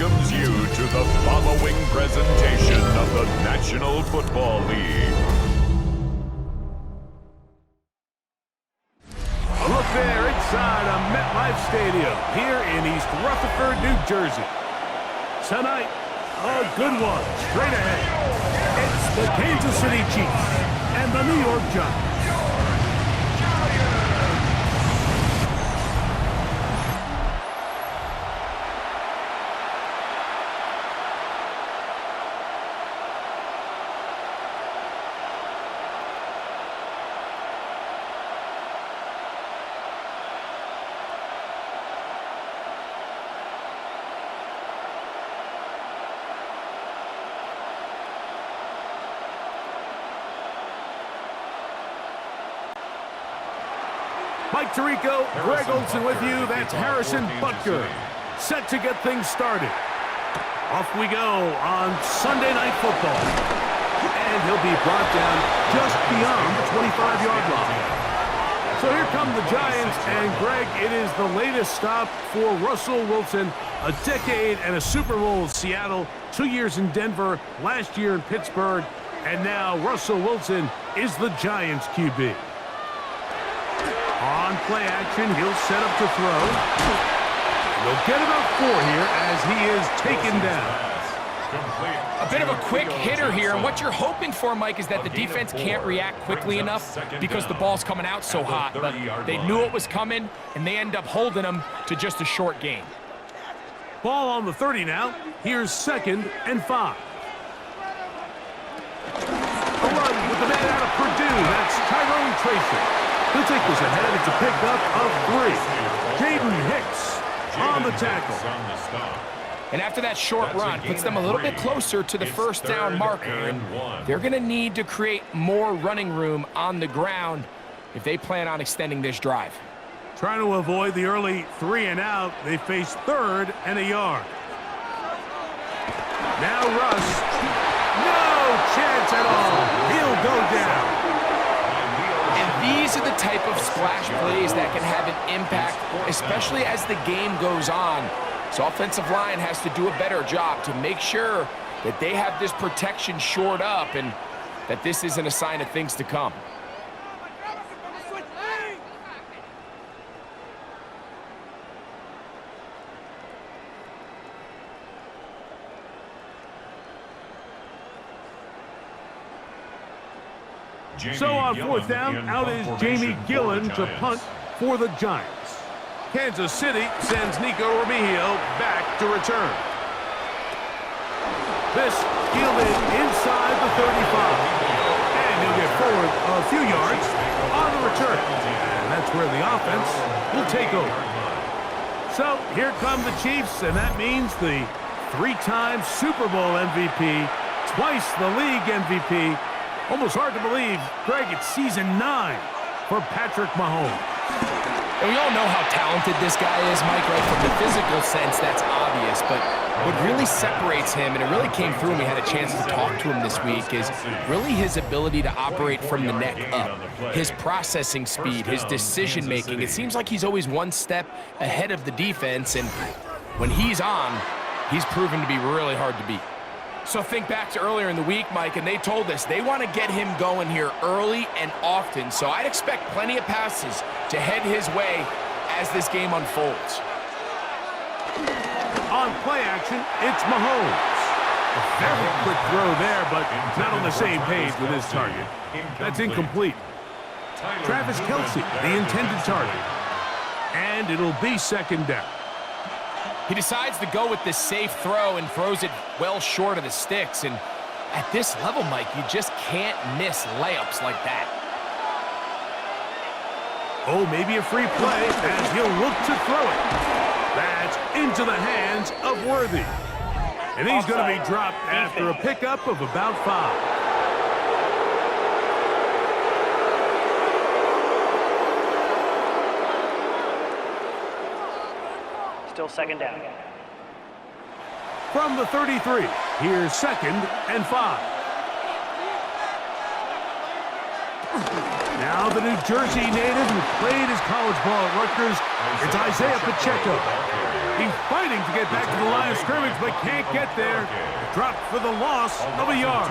welcomes you to the following presentation of the National Football League. A look there inside a MetLife Stadium here in East Rutherford, New Jersey. Tonight, a good one straight ahead. It's the Kansas City Chiefs and the New York Giants. Mike Tirico, Greg Olson with you. That's Harrison Butker, set to get things started. Off we go on Sunday Night Football. And he'll be brought down just beyond the 25-yard line. So here come the Giants, and Greg, it is the latest stop for Russell Wilson. A decade and a Super Bowl in Seattle, 2 years in Denver, last year in Pittsburgh, and now Russell Wilson is the Giants QB. On play action, he'll set up to throw. He'll get about 4 here as he is taken down. A bit of a quick hitter here, and what you're hoping for, Mike, is that the defense can't react quickly enough because the ball's coming out so hot. But they knew it was coming, and they end up holding them to just a short gain. Ball on the 30 now. Here's 2nd and 5. A run with the man out of Purdue. That's Tyrone Tracy. He'll take this ahead. It's a pickup of 3. Jaden Hicks on the tackle. And after that short run, puts them a little bit closer to the first down marker. And they're going to need to create more running room on the ground if they plan on extending this drive. Trying to avoid the early 3 and out. They face 3rd and a yard. Now Russ. No chance at all. He'll go down. These are the type of splash plays that can have an impact, especially as the game goes on. So offensive line has to do a better job to make sure that they have this protection shored up and that this isn't a sign of things to come. So on 4th down, out is Jamie Gillen to punt for the Giants. Kansas City sends Nico Remigio back to return. This fielded inside the 35. And he'll get forward a few yards on the return. And that's where the offense will take over. So here come the Chiefs, and that means the 3-time Super Bowl MVP, twice the league MVP. Almost hard to believe, Greg, it's season 9 for Patrick Mahomes. And we all know how talented this guy is, Mike, right? From the physical sense, that's obvious. But what really separates him, and it really came through when we had a chance to talk to him this week, is really his ability to operate from the neck up. His processing speed, his decision-making. It seems like he's always one step ahead of the defense, and when he's on, he's proven to be really hard to beat. So think back to earlier in the week, Mike, and they told us they want to get him going here early and often. So I'd expect plenty of passes to head his way as this game unfolds. On play action, it's Mahomes. A very quick throw there, but not on the same page with his target. That's incomplete. Travis Kelce, the intended target. And it'll be 2nd down. He decides to go with this safe throw and throws it well short of the sticks. And at this level, Mike, you just can't miss layups like that. Oh, maybe a free play as he'll look to throw it. That's into the hands of Worthy. And he's going to be dropped after a pickup of about 5. Still 2nd down. From the 33, here's 2nd and 5. Now the New Jersey native who played his college ball at Rutgers, it's Isaiah Pacheco. He's fighting to get back to the line of scrimmage, but can't get there. Dropped for the loss of a yard.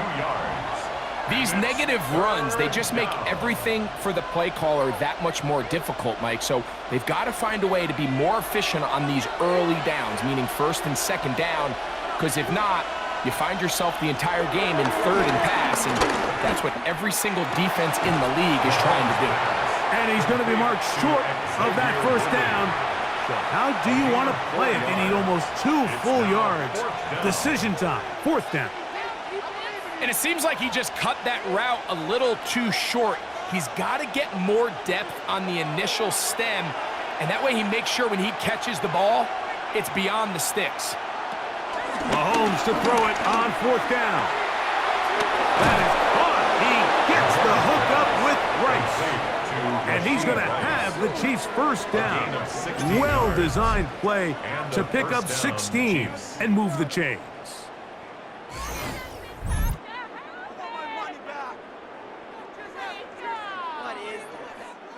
These negative runs, they just make everything for the play caller that much more difficult, Mike. So they've got to find a way to be more efficient on these early downs, meaning first and second down, because if not, you find yourself the entire game in third and pass, and that's what every single defense in the league is trying to do. And he's going to be marked short of that first down. So how do you want to play it? They need almost 2 full yards. Decision time, fourth down. And it seems like he just cut that route a little too short. He's got to get more depth on the initial stem, and that way he makes sure when he catches the ball, it's beyond the sticks. Mahomes to throw it on fourth down. That is caught. He gets the hook up with Rice. And he's going to have the Chiefs' first down. Well-designed play to pick up 16 and move the chains.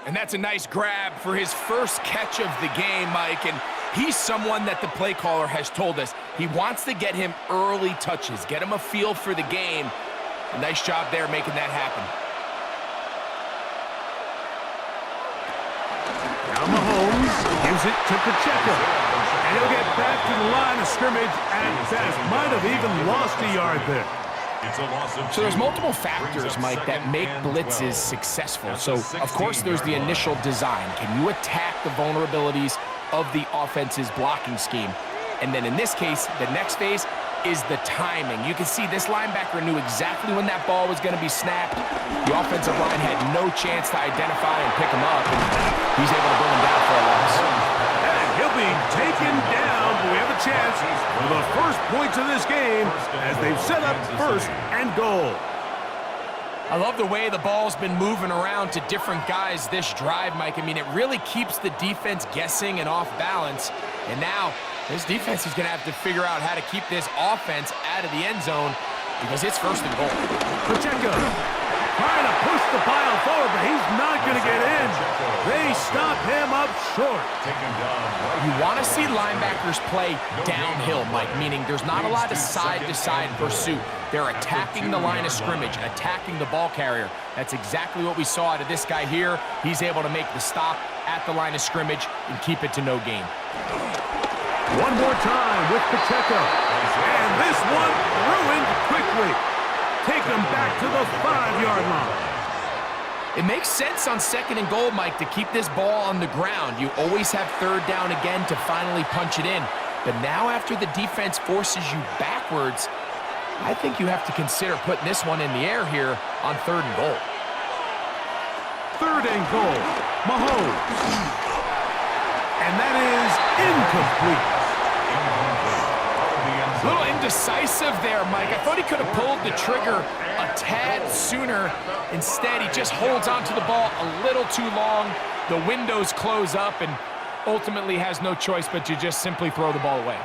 And that's a nice grab for his first catch of the game, Mike. And he's someone that the play caller has told us he wants to get him early touches, get him a feel for the game. A nice job there making that happen. Now Mahomes gives it to Pacheco. And he'll get back to the line of scrimmage and best. Might have even lost a yard there. So there's multiple factors, Mike, that make blitzes successful. So, of course, there's the initial design. Can you attack the vulnerabilities of the offense's blocking scheme? And then in this case, the next phase is the timing. You can see this linebacker knew exactly when that ball was going to be snapped. The offensive line had no chance to identify and pick him up, and he's able to bring him down for a loss. And he'll be taken down, but we have a chance for the first points of this game as they've set up first and goal. I love the way the ball's been moving around to different guys this drive, Mike. I mean, it really keeps the defense guessing and off balance. And now, this defense is going to have to figure out how to keep this offense out of the end zone because it's first and goal. Pacheco trying to push the pile forward, but he's not going to get in. They stop him up short. You want to see linebackers play downhill, Mike, meaning there's not a lot of side-to-side pursuit. They're attacking the line of scrimmage, attacking the ball carrier. That's exactly what we saw out of this guy here. He's able to make the stop at the line of scrimmage and keep it to no gain. One more time with Pacheco. And this one ruined quickly. Take him back to the 5-yard line. It makes sense on second and goal, Mike, to keep this ball on the ground. You always have third down again to finally punch it in. But now after the defense forces you backwards, I think you have to consider putting this one in the air here on third and goal. Third and goal. Mahomes. And that is incomplete. A little indecisive there, Mike. I thought he could have pulled the trigger a tad sooner. Instead, he just holds onto the ball a little too long. The windows close up and ultimately has no choice but to just simply throw the ball away.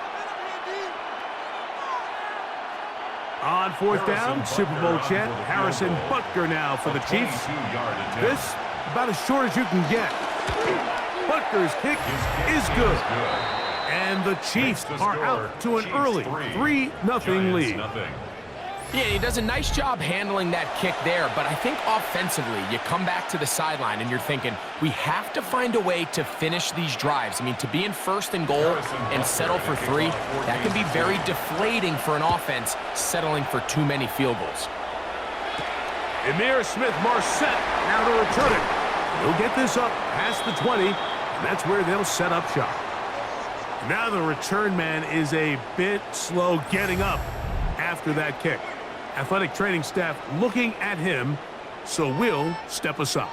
On fourth down, Super Bowl champ Harrison Butker now for the Chiefs. This about as short as you can get. Butker's kick is good. And the Chiefs are out to an early 3-0 lead. Yeah, he does a nice job handling that kick there, but I think offensively, you come back to the sideline and you're thinking, we have to find a way to finish these drives. I mean, to be in first and goal and settle for 3, that can be very deflating for an offense settling for too many field goals. Emir Smith-Marset now to return it. He'll get this up past the 20, and that's where they'll set up shop. Now the return man is a bit slow getting up after that kick. Athletic training staff looking at him, so we'll step aside.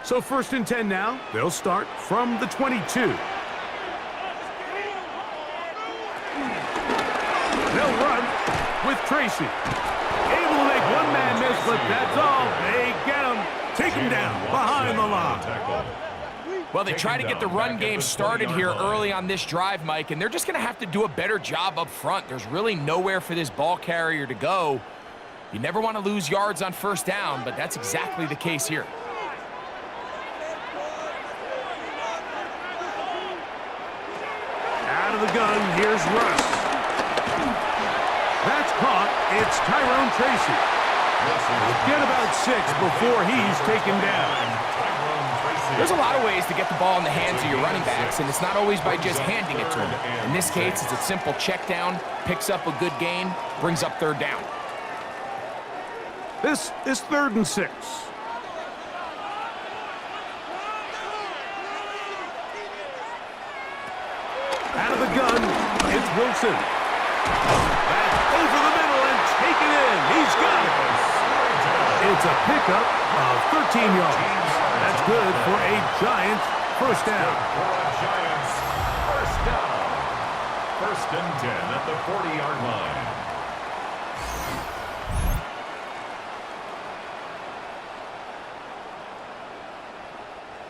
So first and 10 now. They'll start from the 22. They'll run with Tracy. Able to make one man miss, but that's all. They get him. Take him down behind the line. Well, they try to get the run game started here early on this drive, Mike, and they're just going to have to do a better job up front. There's really nowhere for this ball carrier to go. You never want to lose yards on first down, but that's exactly the case here. of the gun, here's Russ. That's caught. It's Tyrone Tracy. He'll get about 6 before he's taken down. There's a lot of ways to get the ball in the hands of your running backs, and it's not always by just handing it to them. In this case, it's a simple check down, picks up a good gain, brings up 3rd down. This is 3rd and 6. Out of the gun, it's Wilson. That's over the middle and taken in. He's got it. It's a pickup of 13 yards. That's good for a Giants first down. First down. 1st and 10 at the 40-yard line.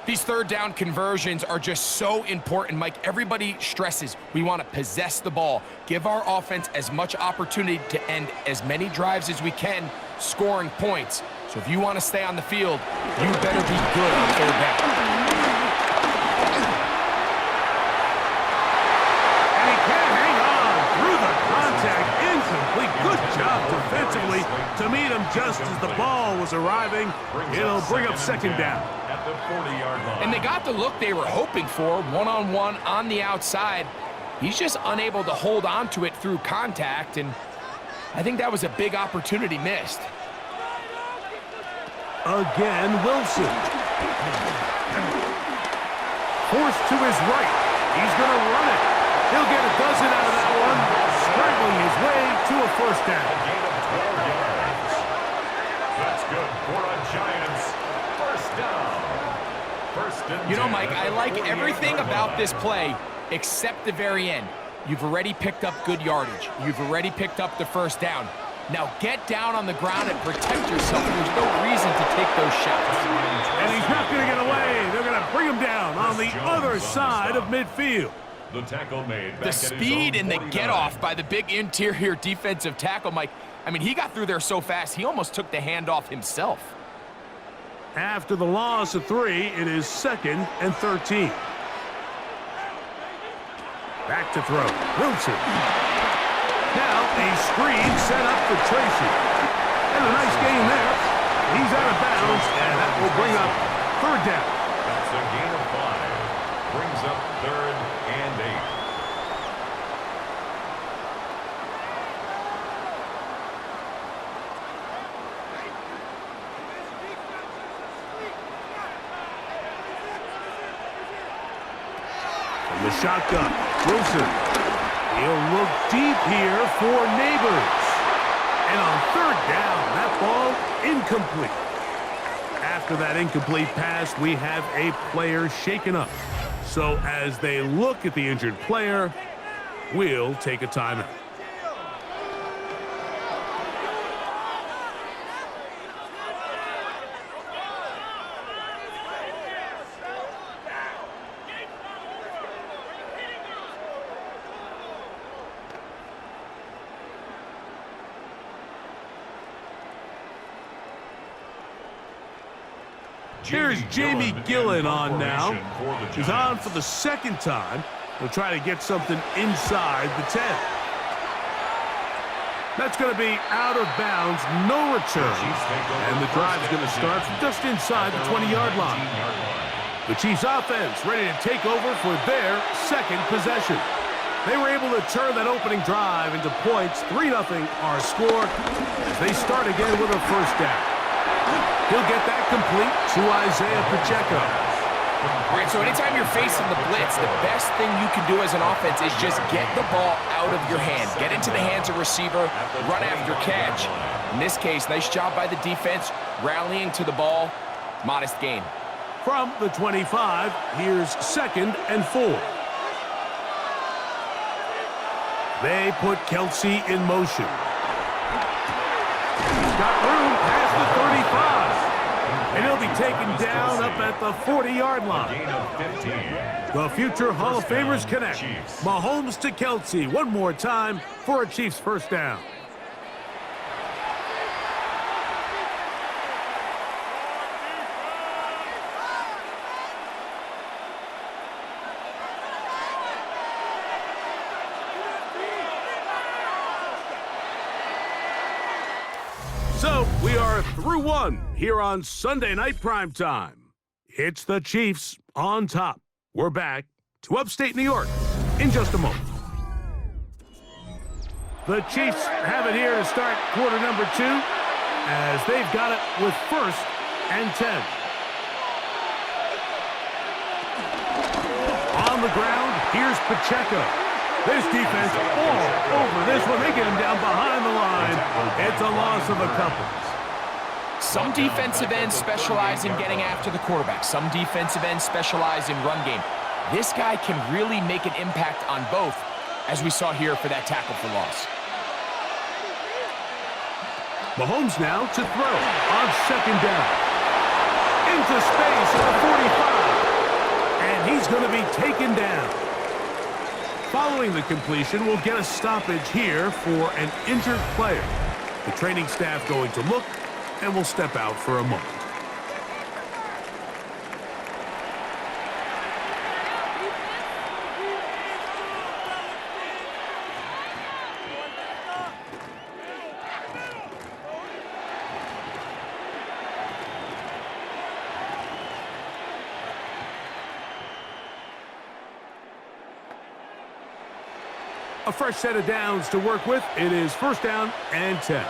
These 3rd down conversions are just so important, Mike. Everybody stresses we want to possess the ball, give our offense as much opportunity to end as many drives as we can, scoring points. So if you want to stay on the field, you better be good on 3rd down. And he can't hang on through the contact. Incomplete. Good job defensively to meet him just as the ball was arriving. It'll bring up 2nd down. At the 40-yard line. And they got the look they were hoping for, one-on-one on the outside. He's just unable to hold on to it through contact, and I think that was a big opportunity missed. Again, Wilson. Forced to his right. He's going to run it. He'll get a dozen out of that one, scrambling his way to a 1st down. A gain of 12 yards. That's good for a Giants first down. You know, Mike, I like everything about this play except the very end. You've already picked up good yardage. You've already picked up the 1st down. Now get down on the ground and protect yourself. There's no reason to take those shots. And he's not going to get away. They're going to bring him down on the other side of midfield. The tackle made. The speed and the get-off by the big interior defensive tackle, Mike. I mean, he got through there so fast, he almost took the handoff himself. After the loss of 3, it is 2nd and 13. Back to throw. Wilson. Now a screen set up for Tracy. And a nice gain there. He's out of bounds, and that will bring up 3rd down. That's a gain of 5. Brings up 3rd and 8. From the shotgun, Wilson. He'll look deep here for Neighbors. And on 3rd down, that ball incomplete. After that incomplete pass, we have a player shaken up. So as they look at the injured player, we'll take a timeout. Here's Jamie Gillen on now. He's on for the 2nd time. He'll try to get something inside the 10. That's going to be out of bounds, no return. And the drive's going to start from just inside the 20-yard line. The Chiefs offense ready to take over for their 2nd possession. They were able to turn that opening drive into points. 3-0 our score as they start again with a 1st down. He'll get that complete to Isaiah Pacheco. All right, so anytime you're facing the blitz, the best thing you can do as an offense is just get the ball out of your hand. Get into the hands of receiver, run after catch. In this case, nice job by the defense, rallying to the ball. Modest gain. From the 25, here's 2nd and 4. They put Kelsey in motion. He's got room past the 35. And he'll be taken down up at the 40-yard line. The future Hall of Famers connect. Mahomes to Kelsey one more time for a Chiefs 1st down. through one here on Sunday Night Primetime. It's the Chiefs on top. We're back to upstate New York in just a moment. The Chiefs have it here to start quarter number 2 as they've got it with 1st and 10. On the ground, here's Pacheco. This defense all over this one. They get him down behind the line. It's a loss of a couple. Some defensive ends specialize in getting after the quarterback. Some defensive ends specialize in run game. This guy can really make an impact on both, as we saw here for that tackle for loss. Mahomes now to throw on 2nd down. Into space at the 45. And he's going to be taken down. Following the completion, we'll get a stoppage here for an injured player. The training staff going to look, and we'll step out for a moment. A fresh set of downs to work with. It is 1st down and 10.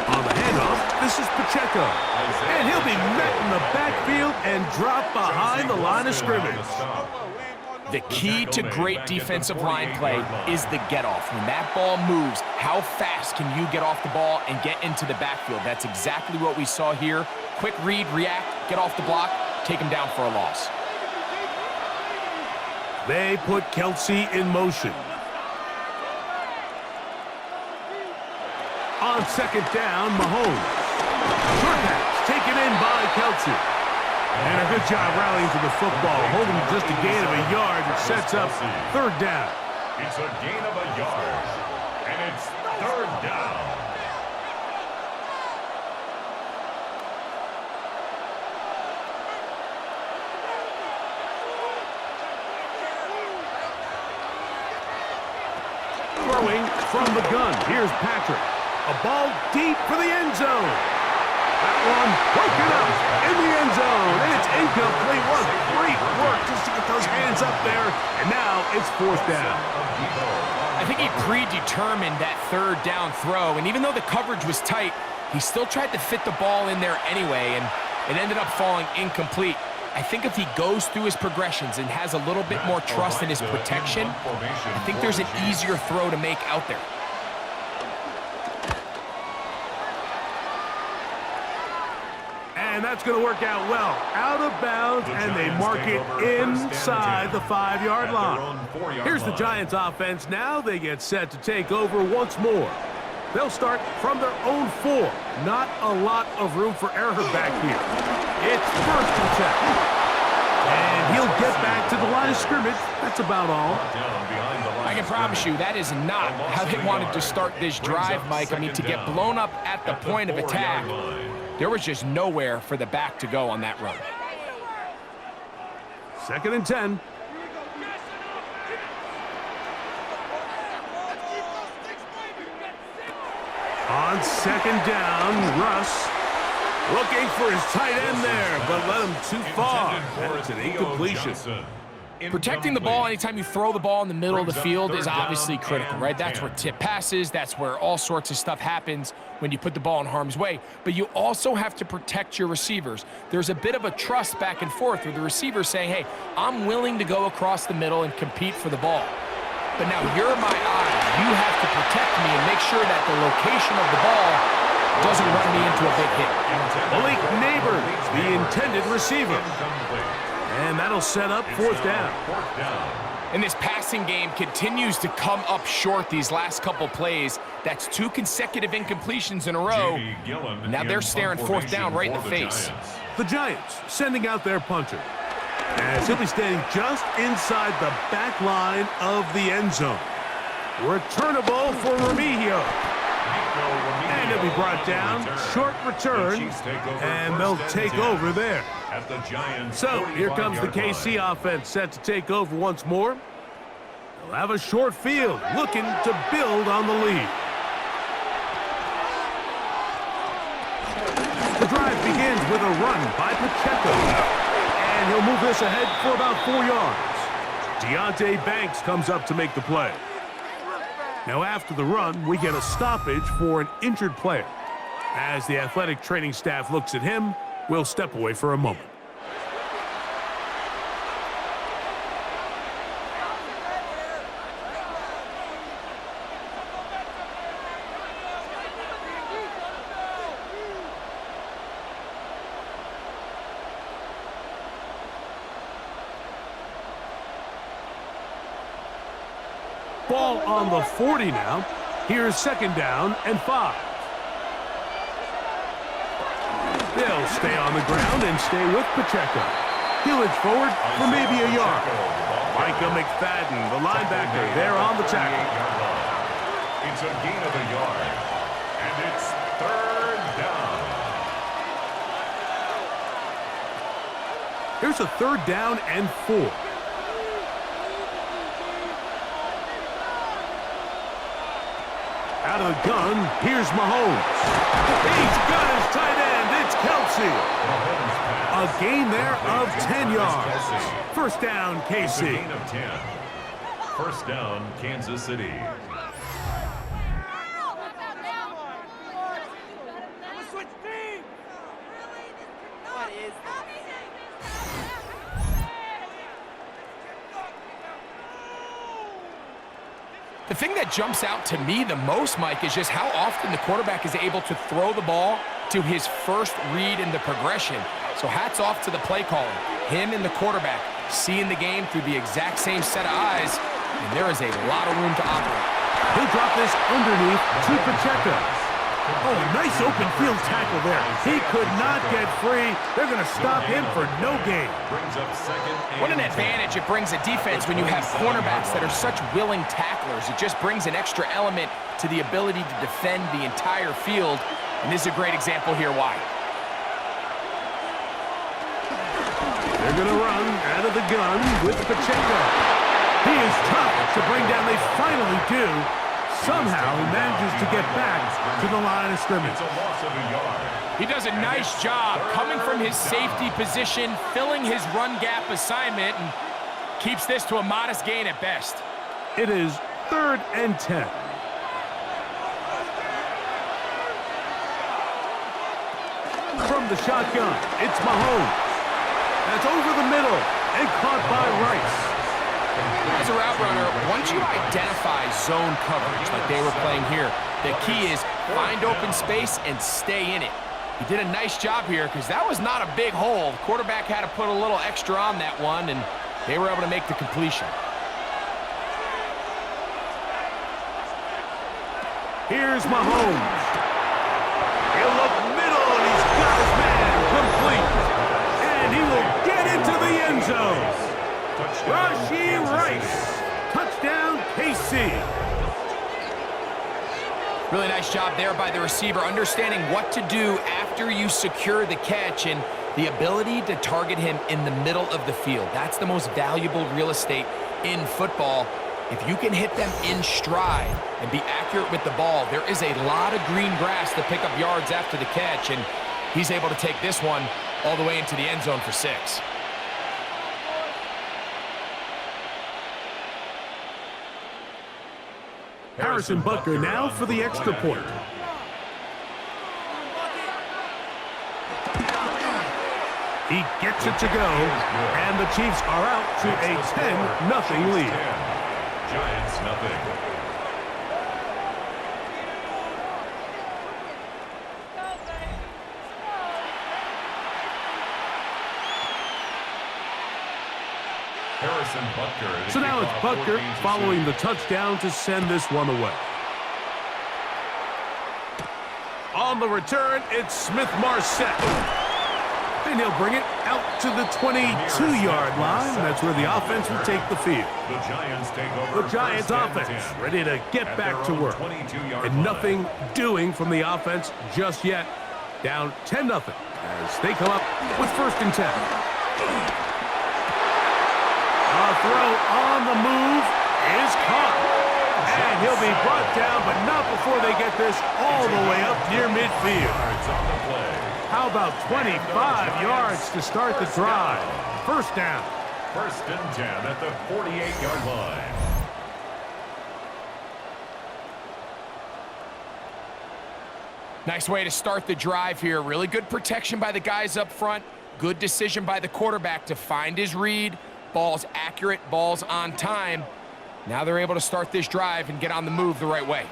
On the handoff, this is Pacheco. And he'll be met in the backfield and dropped behind the line of scrimmage. The key to great defensive line play is the get-off. When that ball moves, how fast can you get off the ball and get into the backfield? That's exactly what we saw here. Quick read, react, get off the block, take him down for a loss. They put Kelsey in motion. On 2nd down, Mahomes. Short pass taken in by Kelsey. And a good job rallying to the football, holding just a gain of a yard that sets up 3rd down. It's a gain of a yard, and it's 3rd down. Throwing from the gun. Here's Patrick. A ball deep for the end zone. That one broken up in the end zone. And it's incomplete. What great work just to get those hands up there. And now it's 4th down. I think he predetermined that 3rd down throw. And even though the coverage was tight, he still tried to fit the ball in there anyway. And it ended up falling incomplete. I think if he goes through his progressions and has a little bit more trust in his protection, I think there's an easier throw to make out there. And that's going to work out well. Out of bounds, and they mark it inside the 5-yard line. Here's the Giants offense. Now they get set to take over once more. They'll start from their own 4. Not a lot of room for error back here. It's 1st and 10. And he'll get back to the line of scrimmage. That's about all. I can promise you that is not how they wanted to start this drive, Mike. I mean, to get blown up at the point of attack, there was just nowhere for the back to go on that run. 2nd and 10. On 2nd down, Russ looking for his tight end there, but led him too far. That's an incompletion. Protecting the ball anytime you throw the ball in the middle of the field is obviously critical, right? That's where tip passes, that's where all sorts of stuff happens when you put the ball in harm's way. But you also have to protect your receivers. There's a bit of a trust back and forth with the receiver saying, hey, I'm willing to go across the middle and compete for the ball. But now you're my eye. You have to protect me and make sure that the location of the ball doesn't run me into a big hit. Malik Neighbors, the intended receiver. And that'll set up 4th down. And this passing game continues to come up short these last couple plays. That's 2 consecutive incompletions in a row. Now they're staring 4th down right in the face. The Giants sending out their punter, as he'll be standing just inside the back line of the end zone. Returnable for Remigio. And he'll be brought down. Short return. And they'll take over there. So here comes the KC offense set to take over once more. They'll have a short field, looking to build on the lead. The drive begins with a run by Pacheco. And he'll move this ahead for about 4 yards. Deonte Banks comes up to make the play. Now after the run, we get a stoppage for an injured player. As the athletic training staff looks at him, we'll step away for a moment. Ball on the 40 now. Here's 2nd down and 5. They'll stay on the ground and stay with Pacheco. He'll edge forward for maybe a yard. Micah McFadden, the linebacker, there on the tackle. It's a gain of a yard, and it's 3rd down. Here's a 3rd down and 4. Out of the gun, here's Mahomes. He's got his tight end. It's Kelsey. A gain there of 10 yards. 1st down, KC. Gain of 10. 1st down, Kansas City. The thing that jumps out to me the most, Mike, is just how often the quarterback is able to throw the ball to his first read in the progression. So hats off to the play caller. Him and the quarterback seeing the game through the exact same set of eyes, and there is a lot of room to operate. He'll drop this underneath to Pacheco. Oh, nice open field tackle there. He could not get free. They're going to stop him for no gain. What an advantage it brings a defense when you have cornerbacks that are such willing tacklers. It just brings an extra element to the ability to defend the entire field. And this is a great example here why. They're going to run out of the gun with Pacheco. He is tough to bring down. They finally do. Somehow he manages to get back to the line of scrimmage. It's a loss of a yard. He does a nice job coming from his safety position, filling his run gap assignment, and keeps this to a modest gain at best. It is 3rd and 10. From the shotgun, it's Mahomes. That's over the middle and caught by Rice. As a route runner, once you identify zone coverage like they were playing here, the key is find open space and stay in it. He did a nice job here because that was not a big hole. The quarterback had to put a little extra on that one, and they were able to make the completion. Here's Mahomes. He'll look middle, and he's got his man complete. And he will get into the end zone. Rashee Rice. Touchdown, KC. Really nice job there by the receiver, understanding what to do after you secure the catch and the ability to target him in the middle of the field. That's the most valuable real estate in football. If you can hit them in stride and be accurate with the ball, there is a lot of green grass to pick up yards after the catch, and he's able to take this one all the way into the end zone for 6. Harrison Butker now for the extra point. He gets it to go, and the Chiefs are out to a 10-0 lead. Giants nothing. Harrison Butker. So now it's Butker following the touchdown to send this one away. On the return, it's Smith-Marset. And he'll bring it out to the 22-yard line. That's where the offense will take the field. The Giants take over. The Giants offense ready to get back to work. And nothing doing from the offense just yet. Down 10-0 as they come up with 1st and 10. A throw on the move, is caught. And he'll be brought down, but not before they get this all the way up near midfield. How about 25 yards to start the drive? First down. First and 10 at the 48-yard line. Nice way to start the drive here. Really good protection by the guys up front. Good decision by the quarterback to find his read. Ball's accurate, ball's on time. Now they're able to start this drive and get on the move the right way.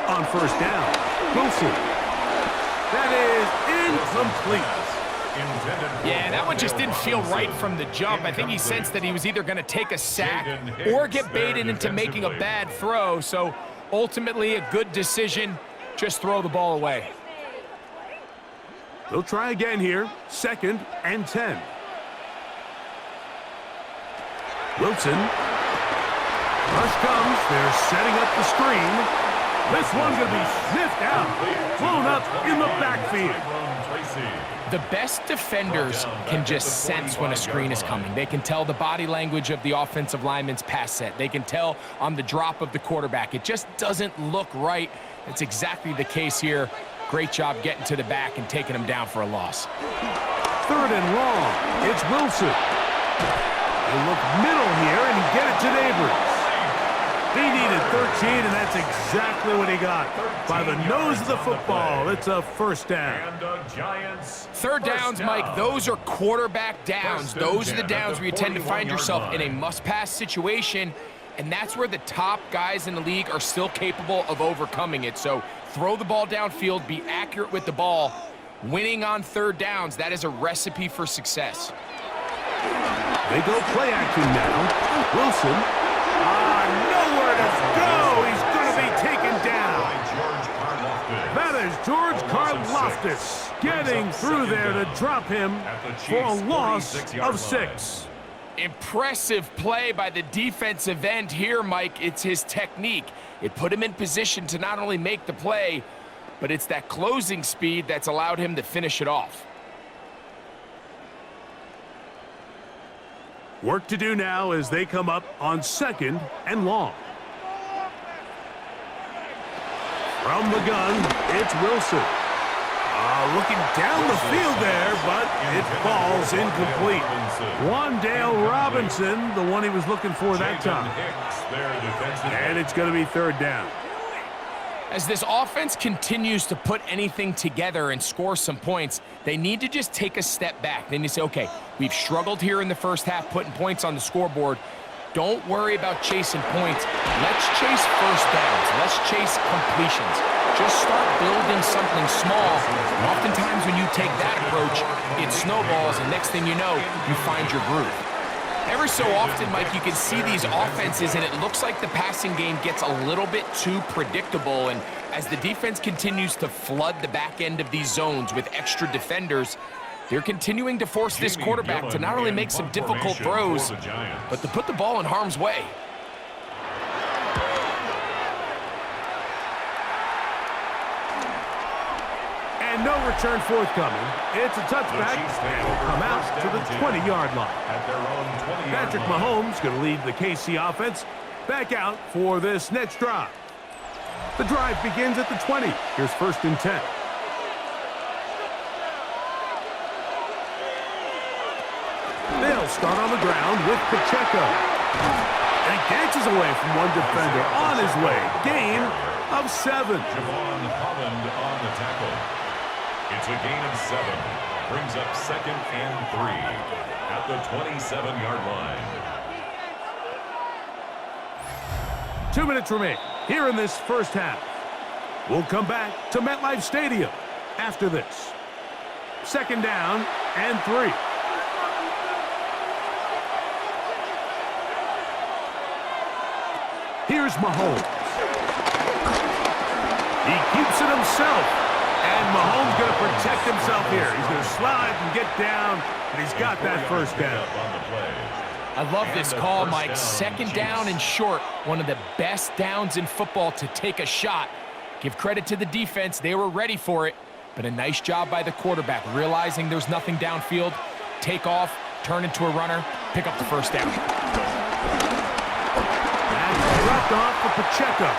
On first down, Wilson. That is incomplete. Yeah, that one just didn't feel right from the jump. I think he sensed that he was either going to take a sack or get baited into making a bad throw. So ultimately a good decision. Just throw the ball away. They'll try again here. Second and 10. Wilson. Rush comes. They're setting up the screen. This one's going to be sniffed out. Blown up in the backfield. The best defenders can just sense when a screen is coming. They can tell the body language of the offensive lineman's pass set. They can tell on the drop of the quarterback. It just doesn't look right. It's exactly the case here. Great job getting to the back and taking him down for a loss. Third and long. It's Wilson. They look middle here and get it to Neighbors. He needed 13, and that's exactly what he got. By the nose of the football, it's a first down. Third downs, Mike, those are quarterback downs. Those are the downs where you tend to find yourself in a must-pass situation, and that's where the top guys in the league are still capable of overcoming it. So throw the ball downfield, be accurate with the ball. Winning on third downs, that is a recipe for success. They go play action now. Wilson. Nowhere to go. He's going to be taken down. That is George Karlaftis getting through there to drop him for a loss of 6. Impressive play by the defensive end here, Mike. It's his technique. It put him in position to not only make the play, but it's that closing speed that's allowed him to finish it off. Work to do now as they come up on second and long. From the gun, it's Wilson. Looking down the field there, but it falls incomplete. Wandale Robinson, the one he was looking for that time. And it's going to be third down. As this offense continues to put anything together and score some points, they need to just take a step back. Then you say, okay, we've struggled here in the first half putting points on the scoreboard. Don't worry about chasing points. Let's chase first downs. Let's chase completions. Just start building something small. And oftentimes when you take that approach, it snowballs, and next thing you know, you find your groove. Every so often, Mike, you can see these offenses, and it looks like the passing game gets a little bit too predictable. And as the defense continues to flood the back end of these zones with extra defenders, they're continuing to force this quarterback to not only make some difficult throws, but to put the ball in harm's way. And no return forthcoming. It's a touchback, and will come out to the 20-yard line. Patrick Mahomes going to lead the KC offense back out for this next drive. The drive begins at the 20. Here's first and 10. They'll start on the ground with Pacheco. And he dances away from one defender on his way. Gain of 7. Javon Holland on the tackle. It's a gain of 7. Brings up second and 3 at the 27-yard line. 2 minutes remain here in this first half. We'll come back to MetLife Stadium after this. Second down and 3. Here's Mahomes. He keeps it himself. And Mahomes going to protect himself here. He's going to slide and get down, and he's got that first down. I love this call, Mike. Second down and short. One of the best downs in football to take a shot. Give credit to the defense. They were ready for it. But a nice job by the quarterback, realizing there's nothing downfield. Take off, turn into a runner, pick up the first down. That's dropped off for Pacheco. All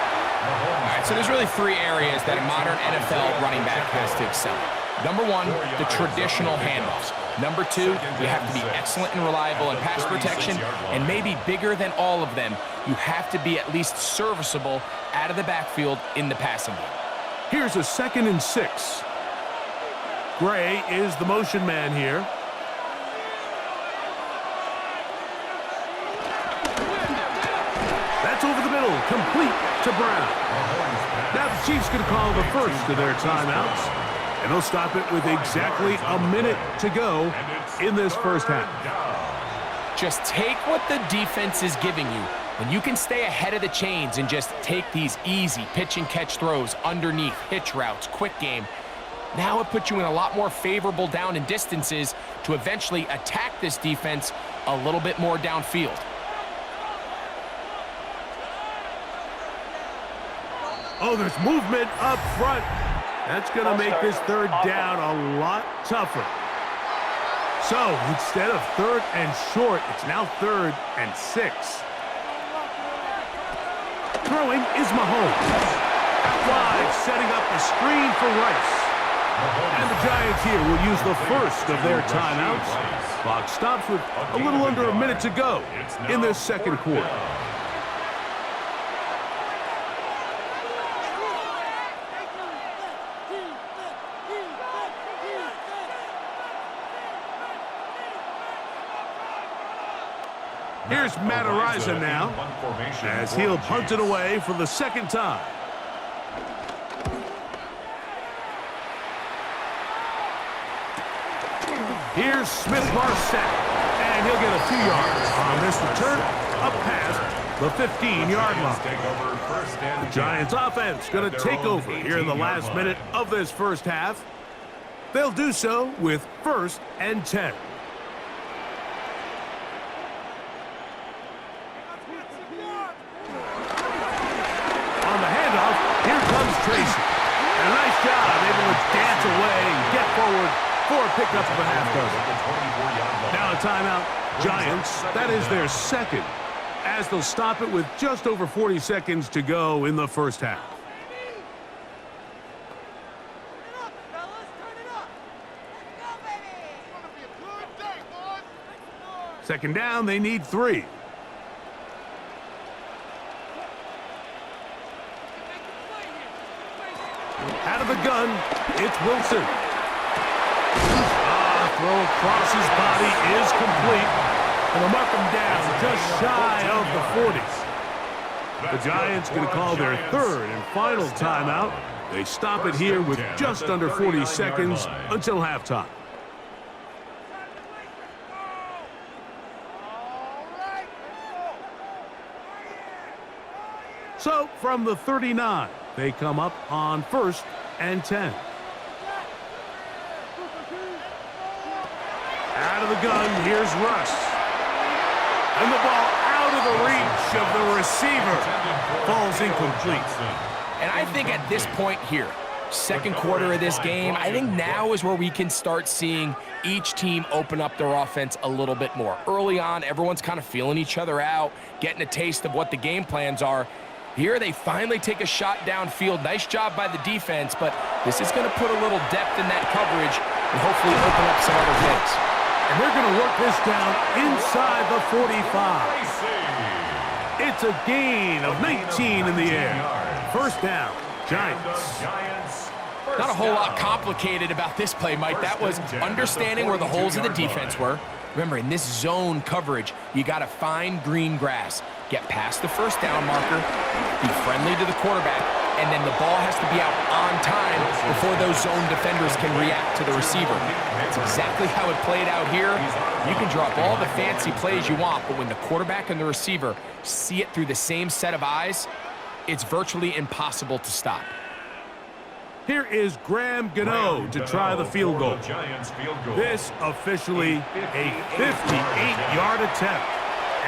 right, so there's really three areas that a modern NFL running back has to excel in. Number one, the traditional handoffs. Number two, you have to be excellent and reliable in pass protection, and maybe bigger than all of them, you have to be at least serviceable out of the backfield in the passing game. Here's a 2nd and 6. Gray is the motion man here. That's over the middle, complete to Brown. Now the Chiefs going to call the first of their timeouts, and they'll stop it with exactly a minute to go in this first half. Just take what the defense is giving you. When you can stay ahead of the chains and just take these easy pitch and catch throws underneath, hitch routes, quick game, now it puts you in a lot more favorable down and distances to eventually attack this defense a little bit more downfield. Oh, there's movement up front. That's going to make this third down a lot tougher. So instead of 3rd and short, it's now 3rd and 6. Throwing is Mahomes. Out wide, setting up the screen for Rice. And the Giants here will use the first of their timeouts. Clock stops with a little under a minute to go in this second quarter. Here's Matt Ariza now, as he'll punt it away for the second time. Here's Smith-Marset, and he'll get a few yards on this return up past the 15-yard line. The Giants offense going to take over here in the last minute of this first half. They'll do so with 1st and 10. Here comes Tracy. And a nice job able to dance away and get forward for a pickup of a half dozen. Now a timeout. Giants, that is their second, as they'll stop it with just over 40 seconds to go in the first half. Second down, they need 3. Out of the gun, it's Wilson. Throw across his body is complete. And they'll mark him down just shy of the 40s. The Giants going to call their 3rd and final timeout. They stop it here with just under 40 seconds until halftime. So from the 39, they come up on 1st and 10. Out of the gun, here's Russ. And the ball out of the reach of the receiver. Falls incomplete. And I think at this point here, second quarter of this game, I think now is where we can start seeing each team open up their offense a little bit more. Early on, everyone's kind of feeling each other out, getting a taste of what the game plans are. Here they finally take a shot downfield. Nice job by the defense, but this is going to put a little depth in that coverage and hopefully open up some other things. And they're going to work this down inside the 45. It's a gain of 19 in the air. First down, Giants. Not a whole lot complicated about this play, Mike. That was understanding where the holes of the defense were. Remember, in this zone coverage, you got to find green grass. Get past the first down marker, be friendly to the quarterback, and then the ball has to be out on time before those zone defenders can react to the receiver. That's exactly how it played out here. You can drop all the fancy plays you want, but when the quarterback and the receiver see it through the same set of eyes, it's virtually impossible to stop. Here is Graham Gano to try the field goal. This officially a 58-yard attempt.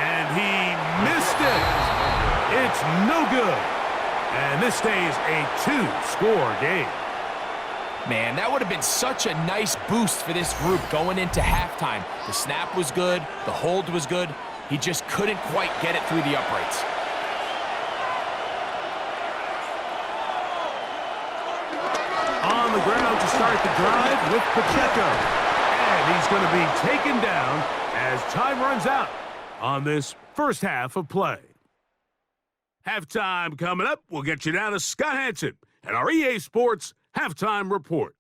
And he missed it. It's no good. And this stays a 2-score game. Man, that would have been such a nice boost for this group going into halftime. The snap was good. The hold was good. He just couldn't quite get it through the uprights. On the ground to start the drive with Pacheco. And he's going to be taken down as time runs out on this first half of play. Halftime coming up. We'll get you down to Scott Hanson and our EA Sports Halftime Report.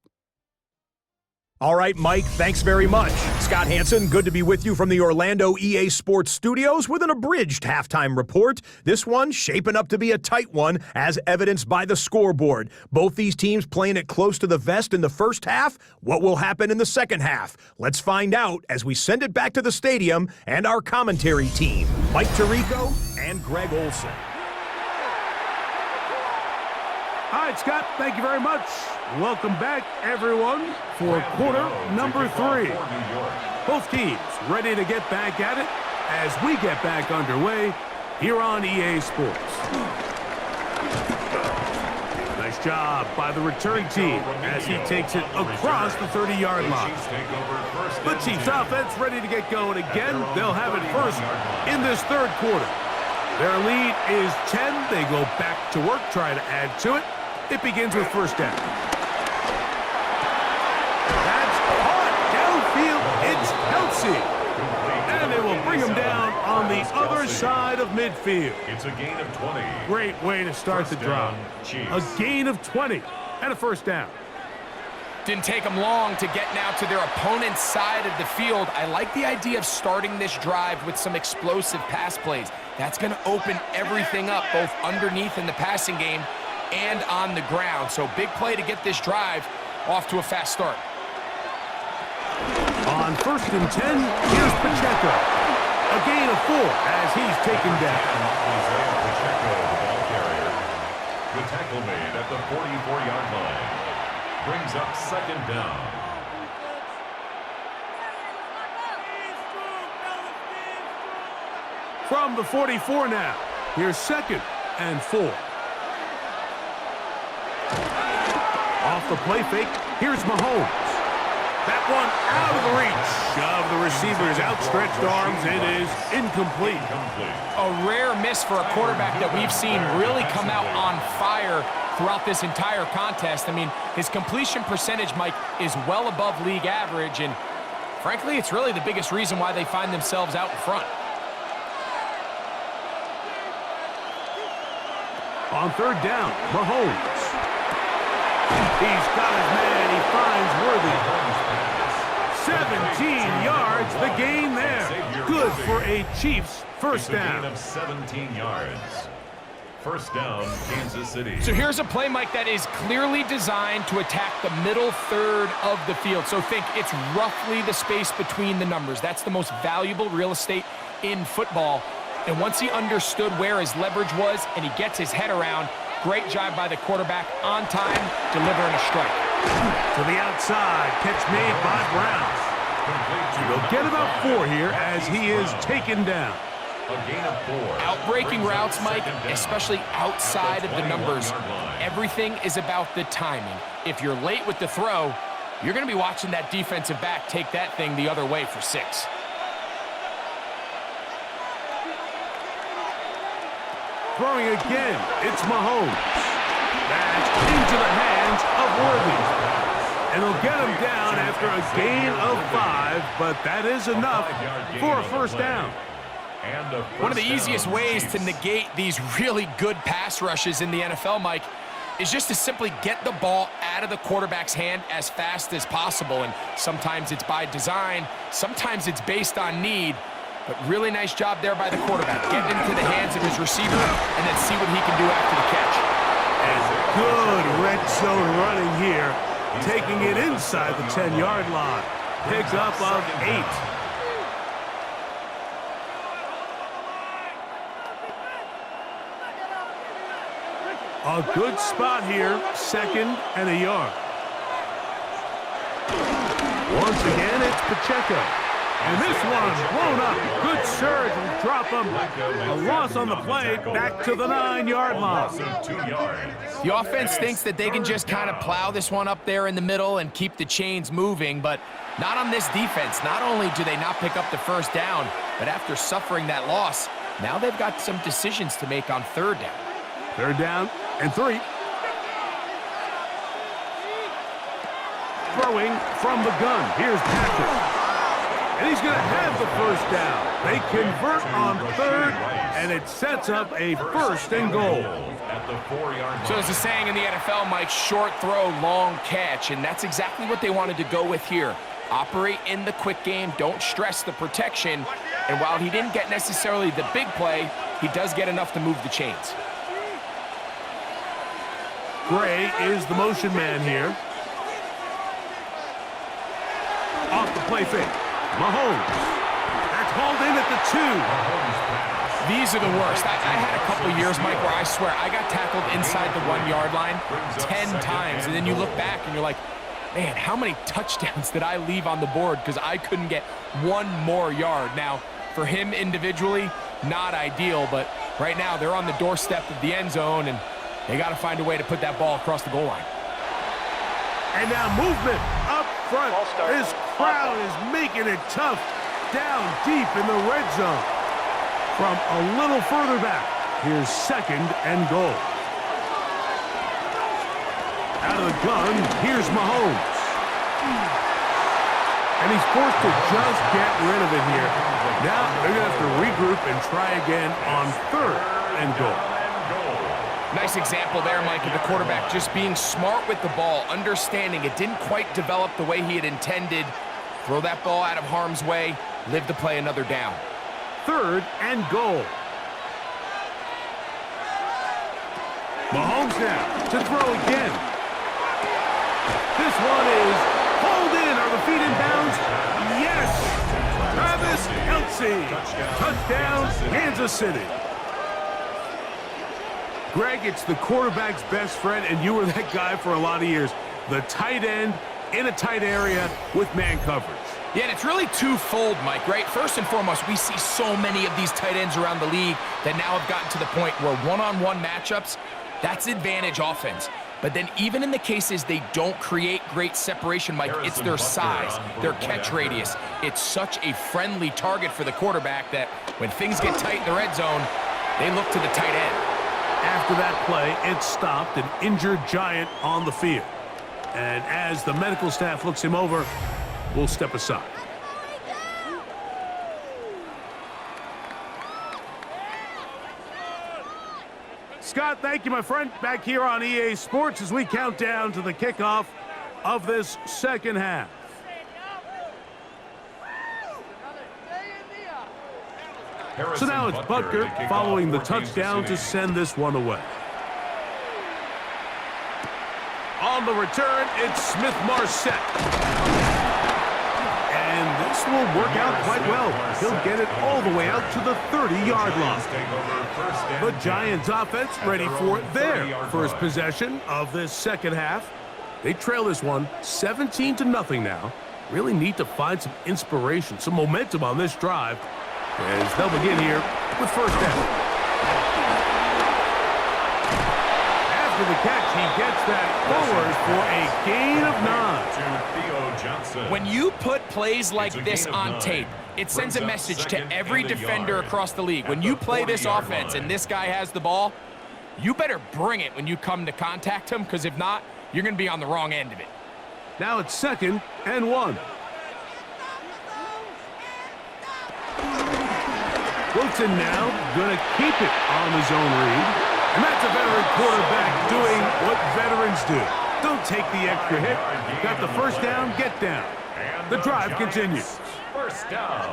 All right, Mike, thanks very much. Scott Hanson, good to be with you from the Orlando EA Sports Studios with an abridged halftime report. This one shaping up to be a tight one, as evidenced by the scoreboard. Both these teams playing it close to the vest in the first half. What will happen in the second half? Let's find out as we send it back to the stadium and our commentary team, Mike Tirico and Greg Olson. All right, Scott, thank you very much. Welcome back, everyone, for quarter number 3. Both teams ready to get back at it as we get back underway here on EA Sports. Nice job by the return team as he takes it across the 30-yard line. The Chiefs offense ready to get going again. They'll have it first in this third quarter. Their lead is 10. They go back to work, try to add to it. It begins with first down. That's caught downfield. It's Kelsey. And they will bring him down on the other side of midfield. It's a gain of 20. Great way to start the drive. A gain of 20 and a first down. Didn't take them long to get now to their opponent's side of the field. I like the idea of starting this drive with some explosive pass plays. That's going to open everything up, both underneath in the passing game and on the ground. So big play to get this drive off to a fast start. On first and 10, here's Pacheco. A gain of 4 as he's taken down. Pacheco, the ball carrier. The tackle made at the 44-yard line. Brings up second down. From the 44 now, here's second and 4. Off the play fake, here's Mahomes. That one out of the reach of the receiver's outstretched arms. It is incomplete. A rare miss for a quarterback that we've seen really come out on fire throughout this entire contest. I mean, his completion percentage, Mike, is well above league average, and frankly, it's really the biggest reason why they find themselves out in front. On third down, Mahomes. He's got his man. He finds Worthy. 17 yards, the gain there. Good for a Chiefs first down. A gain of 17 yards. First down, Kansas City. So here's a play, Mike, that is clearly designed to attack the middle third of the field. So think it's roughly the space between the numbers. That's the most valuable real estate in football. And once he understood where his leverage was and he gets his head around, great job by the quarterback on time, delivering a strike. To the outside, catch made by Brown. He'll get about 4 here as he is taken down. A gain of 4. Outbreaking routes, Mike, especially outside of the numbers, everything is about the timing. If you're late with the throw, you're going to be watching that defensive back take that thing the other way for 6. Throwing again, it's Mahomes. That's into the hands of Worthy. And he'll get him down after a gain of 5, but that is enough for a first down. One of the easiest ways to negate these really good pass rushes in the NFL, Mike, is just to simply get the ball out of the quarterback's hand as fast as possible. And sometimes it's by design, sometimes it's based on need. But really nice job there by the quarterback, getting into the hands of his receiver and then see what he can do after the catch. And good red zone running here, taking it inside the 10-yard line. Pickup of 8. A good spot here, second and a yard. Once again, it's Pacheco. And this one blown up. Good surge will drop him. A loss on the play, back to the 9-yard line. The offense thinks that they can just kind of plow this one up there in the middle and keep the chains moving, but not on this defense. Not only do they not pick up the first down, but after suffering that loss, now they've got some decisions to make on third down. Third down and 3. Throwing from the gun. Here's Patrick. And he's going to have the first down. They convert on third, and it sets up a first and goal. So there's a saying in the NFL, Mike, short throw, long catch, and that's exactly what they wanted to go with here. Operate in the quick game, don't stress the protection, and while he didn't get necessarily the big play, he does get enough to move the chains. Gray is the motion man here. Off the play fake. Mahomes. That's hauled in at the 2. These are the worst. I had a couple years, Mike, where I swear I got tackled inside the 1-yard line 10 times, and then you look back and you're like, man, how many touchdowns did I leave on the board because I couldn't get one more yard? Now, for him individually, not ideal, but right now they're on the doorstep of the end zone, and they got to find a way to put that ball across the goal line. And now movement up front. This crowd is making it tough down deep in the red zone. From a little further back, here's second and goal. Out of the gun, here's Mahomes. And he's forced to just get rid of it here. Now they're going to have to regroup and try again on third and goal. Nice example there, Mike, of the quarterback just being smart with the ball, understanding it didn't quite develop the way he had intended. Throw that ball out of harm's way, live to play another down. Third and goal. Mahomes now to throw again. This one is pulled in. Are the feet in bounds? Yes! Travis Kelce. Touchdown, Kansas City. Greg, it's the quarterback's best friend, and you were that guy for a lot of years. The tight end in a tight area with man coverage. Yeah, and it's really twofold, Mike, right? First and foremost, we see so many of these tight ends around the league that now have gotten to the point where one-on-one matchups, that's advantage offense. But then even in the cases they don't create great separation, Mike, it's their size, their catch radius. It's such a friendly target for the quarterback that when things get tight in the red zone, they look to the tight end. After that play, it stopped an injured Giant on the field. And as the medical staff looks him over, we'll step aside. Scott, thank you, my friend. Back here on EA Sports as we count down to the kickoff of this second half. So now it's Butker following the touchdown to send this one away. On the return, it's Smith-Marset. And this will work out quite well. He'll get it all the way out to the 30-yard line. The Giants offense ready for their first possession of this second half. They trail this one 17-0 now. Really need to find some inspiration, some momentum on this drive, as they'll begin here with first down. After the catch, he gets that forward for a gain of 9. When you put plays like this on tape, it sends a message to every defender across the league. When you play this offense and this guy has the ball, you better bring it when you come to contact him, because if not, you're going to be on the wrong end of it. Now it's 2nd and 1. Wilson now going to keep it on his own read. And that's a veteran quarterback doing what veterans do. Don't take the extra hit. Got the first down, get down. The drive continues.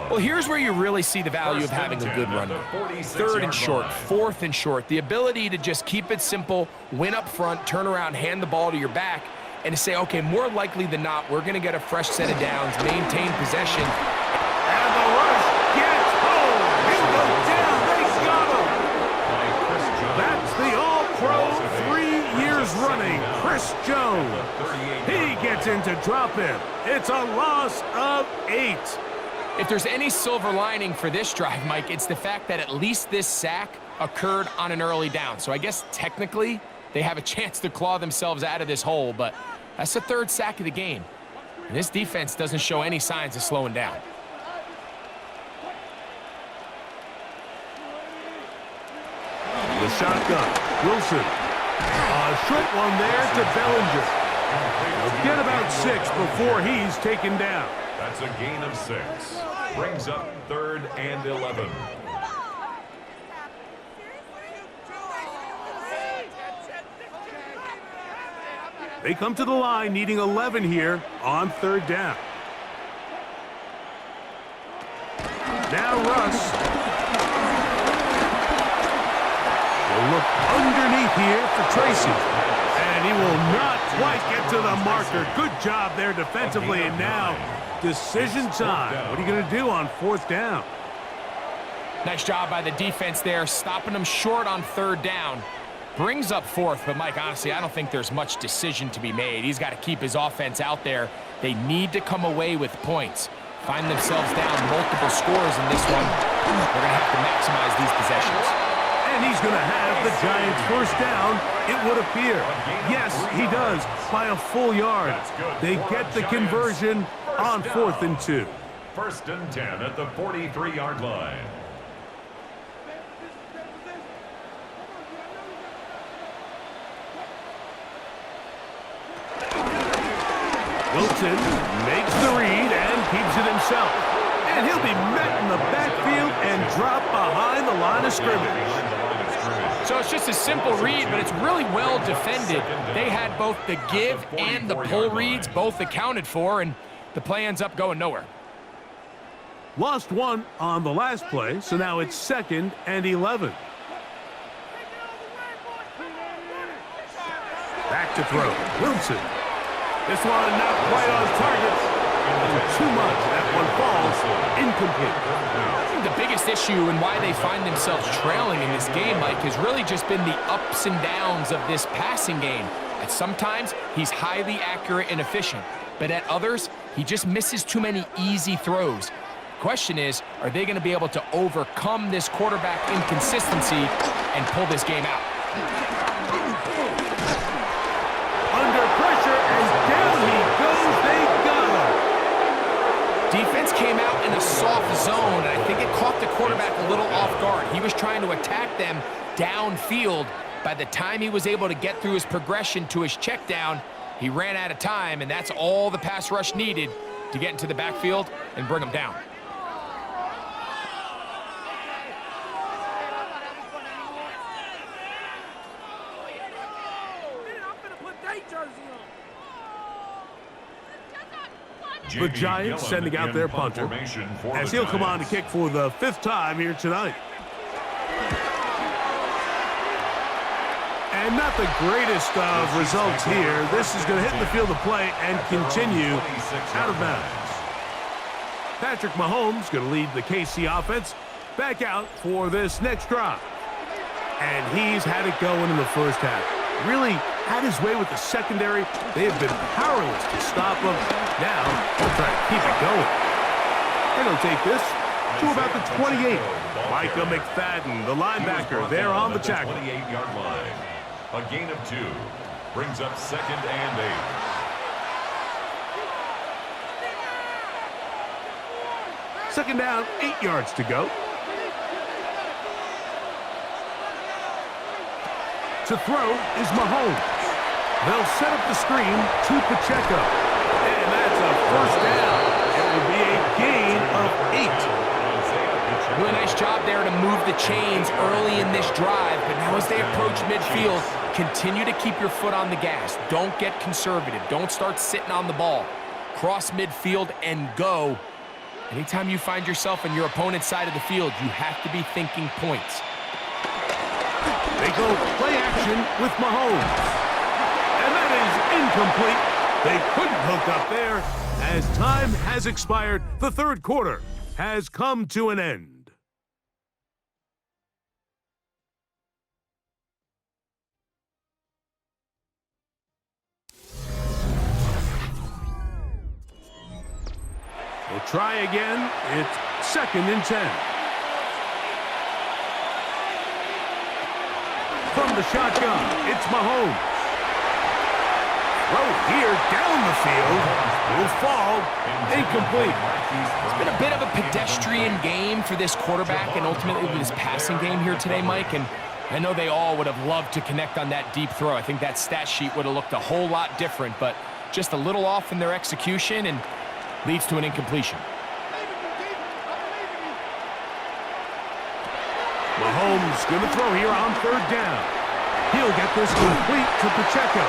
Well, here's where you really see the value of having a good run. 3rd and short, 4th and short. The ability to just keep it simple, win up front, turn around, hand the ball to your back, and to say, okay, more likely than not, we're going to get a fresh set of downs, maintain possession. And the rush gets home. He'll go down. They got him. That's the All-Pro 3 years running, Chris Jones. He gets in to drop him. It's a loss of 8. If there's any silver lining for this drive, Mike, it's the fact that at least this sack occurred on an early down. So I guess technically they have a chance to claw themselves out of this hole, but that's the third sack of the game. And this defense doesn't show any signs of slowing down. The shotgun. Wilson. A short one there to Bellinger. He'll get about 6 before he's taken down. That's a gain of 6. Brings up 3rd and 11. They come to the line needing 11 here on 3rd down. Now Russ. He'll look underneath here for Tracy. And he will not quite get to the marker. Good job there defensively. And now decision time. What are you going to do on 4th down? Nice job by the defense there, stopping them short on 3rd down. Brings up 4th, but Mike, honestly, I don't think there's much decision to be made. He's got to keep his offense out there. They need to come away with points. Find themselves down multiple scores in this one. They're going to have to maximize these possessions. And he's going to have the Giants' first down, it would appear. Yes, he does, by a full yard. They get the conversion on 4th and 2. 1st and 10 at the 43-yard line. Wilson makes the read and keeps it himself. And he'll be met in the backfield and dropped behind the line of scrimmage. So it's just a simple read, but it's really well defended. They had both the give and the pull reads both accounted for, and the play ends up going nowhere. Lost 1 on the last play, so now it's 2nd and 11. Back to throw. Wilson. This one not quite on target. And too much. That one falls incomplete. I think the biggest issue and why they find themselves trailing in this game, Mike, has really just been the ups and downs of this passing game. At sometimes, he's highly accurate and efficient, but at others, he just misses too many easy throws. Question is, are they going to be able to overcome this quarterback inconsistency and pull this game out? Under pressure, and down he goes. They got him. Defense came out in a soft zone, and I think it caught the quarterback a little off guard. He was trying to attack them downfield. By the time he was able to get through his progression to his check down, he ran out of time, and that's all the pass rush needed to get into the backfield and bring him down. The Giants sending out their punter as he'll come on to kick for the 5th time here tonight. And not the greatest of results here. This is going to hit the field of play and continue out of bounds. Patrick Mahomes going to lead the KC offense back out for this next drive. And he's had it going in the first half. Really had his way with the secondary. They have been powerless to stop him. Now, they'll try to keep it going. And he'll take this to about the 28. Micah McFadden, the linebacker, there on the tackle. 28-yard line. A gain of 2. Brings up 2nd and 8. Second down, 8 yards to go. To throw is Mahomes. They'll set up the screen to Pacheco. And that's a first down. It will be a gain of 8. Really nice job there to move the chains early in this drive, but now as they approach midfield, continue to keep your foot on the gas. Don't get conservative. Don't start sitting on the ball. Cross midfield and go. Anytime you find yourself on your opponent's side of the field, you have to be thinking points. They go play action with Mahomes. And that is incomplete. They couldn't hook up there. As time has expired, the third quarter has come to an end. We'll try again. It's 2nd and 10. From the shotgun, it's Mahomes. Throw here down the field. Will fall. Incomplete. It's been a bit of a pedestrian game for this quarterback and ultimately his passing game here today, Mike. And I know they all would have loved to connect on that deep throw. I think that stat sheet would have looked a whole lot different, but just a little off in their execution and leads to an incompletion. Mahomes going to throw here on 3rd down. He'll get this complete to Pacheco.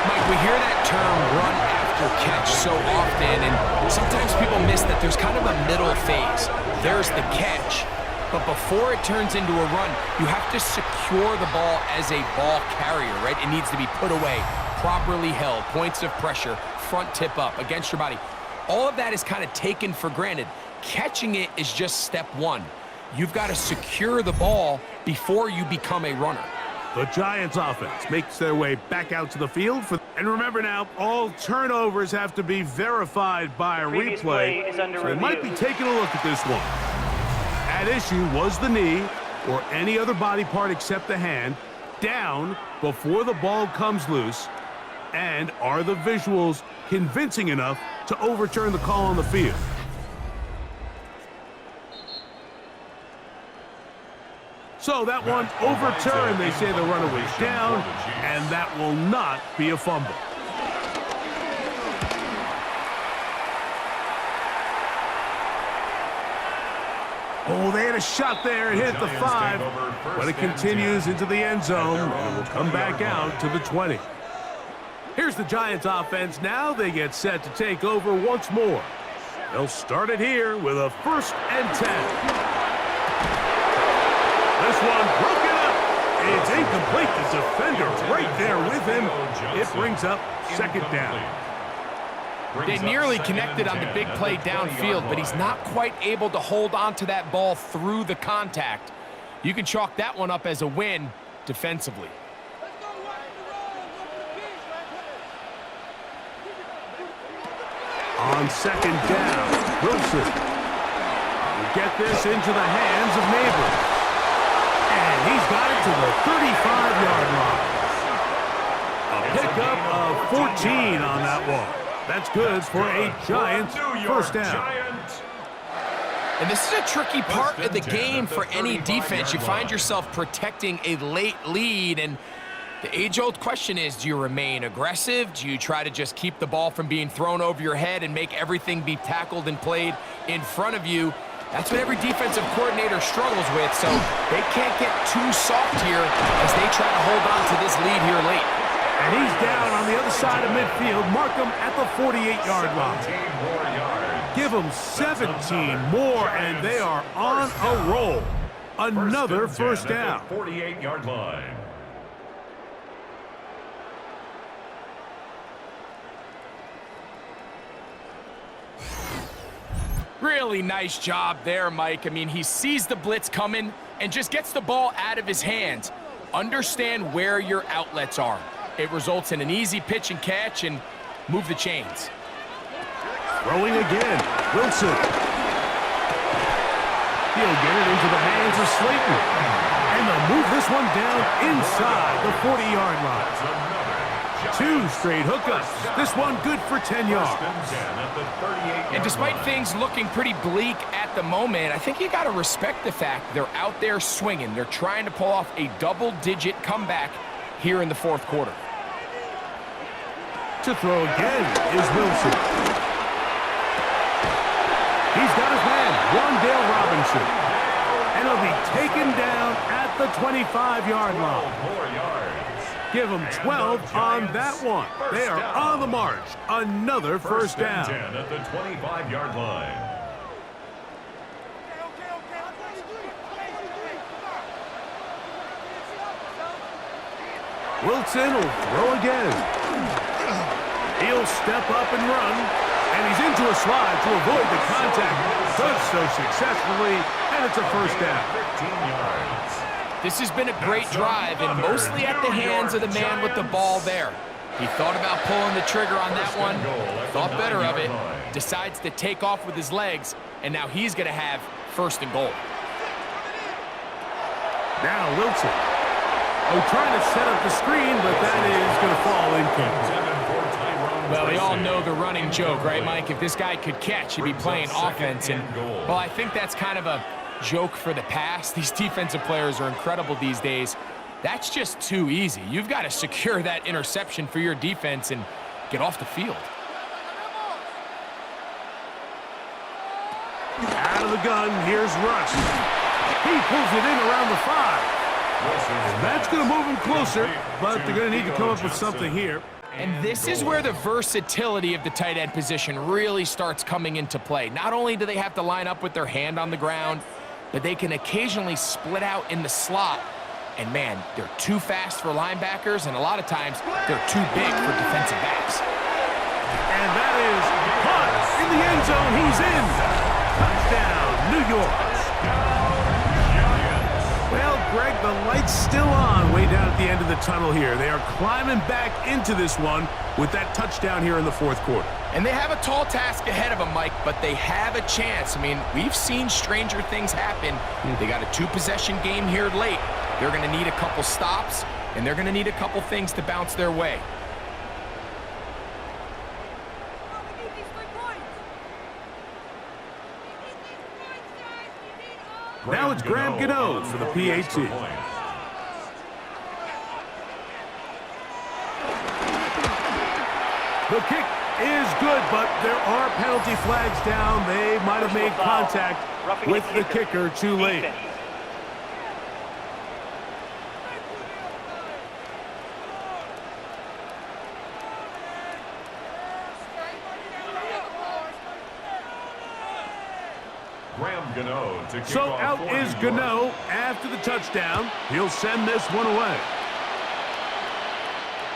Mike, we hear that term run after catch so often, and sometimes people miss that there's kind of a middle phase. There's the catch, but before it turns into a run, you have to secure the ball as a ball carrier, right? It needs to be put away, properly held, points of pressure, front tip up against your body. All of that is kind of taken for granted. Catching it is just step one. You've got to secure the ball before you become a runner. The Giants offense makes their way back out to the field. And remember now, all turnovers have to be verified by a replay. So they might be taking a look at this one. At issue was the knee, or any other body part except the hand, down before the ball comes loose. And are the visuals convincing enough to overturn the call on the field? So that one overturned. They say the runner was down, and that will not be a fumble. Oh, they had a shot there. It hit the 5, but it continues into the end zone, and it will come back out to the 20. Here's the Giants offense now. They get set to take over once more. They'll start it here with a 1st and 10. This one broken up. It's incomplete. The defender right there with him. It brings up 2nd down. They nearly connected on the big play downfield, but he's not quite able to hold on to that ball through the contact. You can chalk that one up as a win defensively. On 2nd down, Wilson will get this into the hands of Neighbors. And he's got it to the 35-yard line. A pickup of 14 on that one. That's good for a Giants 1st down. And this is a tricky part of the game for any defense. You find yourself protecting a late lead, and the age-old question is, do you remain aggressive? Do you try to just keep the ball from being thrown over your head and make everything be tackled and played in front of you? That's what every defensive coordinator struggles with, so they can't get too soft here as they try to hold on to this lead here late. And he's down on the other side of midfield. Mark him at the 48-yard line. Give them 17 more, and they are on a roll. Another 1st down. 48-yard line. Really nice job there, Mike. I mean, he sees the blitz coming and just gets the ball out of his hands. Understand where your outlets are. It results in an easy pitch and catch and move the chains. Throwing again, Wilson. He'll get it into the hands of Slayton. And they'll move this one down inside the 40-yard line. 2 straight hookups. This one good for 10 yards. And despite things looking pretty bleak at the moment, I think you got to respect the fact they're out there swinging. They're trying to pull off a double-digit comeback here in the 4th quarter. To throw again is Wilson. He's got his man, Wan'Dale Robinson. And he'll be taken down at the 25-yard line. Give them 12 on that one. They are on the march. Another 1st down. 10 at the 25-yard line. Wilson will throw again. He'll step up and run, and he's into a slide to avoid the contact. Does so successfully, and it's a 1st down. 15 yards. This has been a great drive, and mostly at the hands of the man with the ball there. He thought about pulling the trigger on that one, thought better of it, decides to take off with his legs, and now he's going to have 1st and goal. Now Wilson. Oh, trying to set up the screen, but that is going to fall incomplete. Well, we all know the running joke, right, Mike? If this guy could catch, he'd be playing offense. And, well, I think that's kind of a joke for the past. These defensive players are incredible these days. That's just too easy. You've got to secure that interception for your defense and get off the field. Out of the gun, here's Russ. He pulls it in around the 5. And that's going to move him closer, but they're going to need to come up with something here. And this is where the versatility of the tight end position really starts coming into play. Not only do they have to line up with their hand on the ground, but they can occasionally split out in the slot. And, man, they're too fast for linebackers, and a lot of times they're too big for defensive backs. And that is caught in the end zone. He's in. Touchdown, New York. Well, Greg, the light's still on way down at the end of the tunnel here. They are climbing back into this one with that touchdown here in the 4th quarter. And they have a tall task ahead of them, Mike, but they have a chance. I mean, we've seen stranger things happen. They got a 2-possession game here late. They're going to need a couple stops, and they're going to need a couple things to bounce their way. Now it's Graham Gano for the PAT. The kick is good, but there are penalty flags down. They might have made contact with the kicker too late. So out is Gano after the touchdown. He'll send this one away.